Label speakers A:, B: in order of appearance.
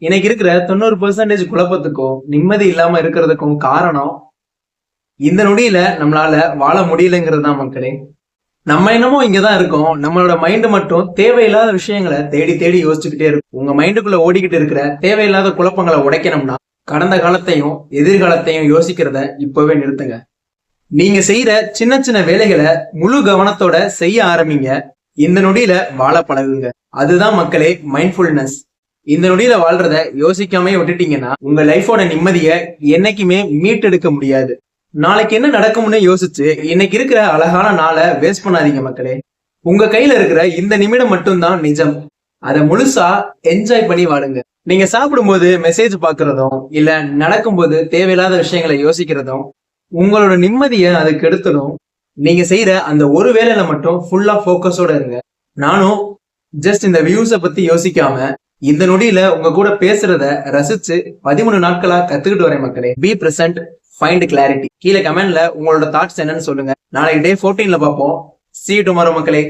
A: இன்னைக்கு இருக்கிற 90% குழப்பத்துக்கும் நிம்மதி இல்லாம இருக்கிறதுக்கும் காரணம் இந்த நொடியில நம்மளால வாழ முடியலங்கிறது தான் மக்களே. நம்ம என்னமோ இங்கதான் இருக்கோம், நம்மளோட மைண்ட் மட்டும் தேவையில்லாத விஷயங்களை தேடி தேடி யோசிச்சுக்கிட்டே இருக்கும். உங்க மைண்டுக்குள்ள ஓடிக்கிட்டு இருக்கிற தேவையில்லாத குழப்பங்களை உடைக்கணும்னா கடந்த காலத்தையும் எதிர்காலத்தையும் யோசிக்கிறத இப்பவே நிறுத்துங்க. நீங்க செய்யற சின்ன சின்ன வேலைகளை முழு கவனத்தோட செய்ய ஆரம்பிங்க. இந்த நொடியில வாழ பழகுங்க. அதுதான் மக்களே மைண்ட்ஃபுல்னஸ். இந்த நொடியில வாழ்றத யோசிக்காம விட்டுட்டீங்கன்னா உங்க லைஃபோட நிம்மதிய என்னைக்குமே மீட்டெடுக்க முடியாது. நாளைக்கு என்ன நடக்கும்னு யோசிச்சு இன்னைக்கு இருக்கிற அழகான நாளை வேஸ்ட் பண்ணாதீங்க மக்களே. உங்க கையில இருக்கிற இந்த நிமிடம் மட்டும்தான் நிஜம். அதை முழுசா என்ஜாய் பண்ணி வாழுங்க. நீங்க சாப்பிடும்போது மெசேஜ் பாக்குறதும் இல்ல நடக்கும்போது தேவையில்லாத விஷயங்களை யோசிக்கிறதும் உங்களோட நிம்மதியை அது கெடுத்துடும். நீங்க செய்யற அந்த ஒரு வேலையில மட்டும் ஃபுல்லா போக்கஸோட இருங்க. நானும் ஜஸ்ட் இந்த வியூஸை பத்தி யோசிக்காம இந்த நொடியில உங்க கூட பேசுறத ரசிச்சு 13 நாட்களா கத்துக்கிட்டு வரேன் மக்களே. Be present, find clarity. கீழே கமெண்ட்ல உங்களோட தாட்ஸ் என்னன்னு சொல்லுங்க. நாளைக்கு டே 14ல பார்ப்போம். See you tomorrow மக்களே.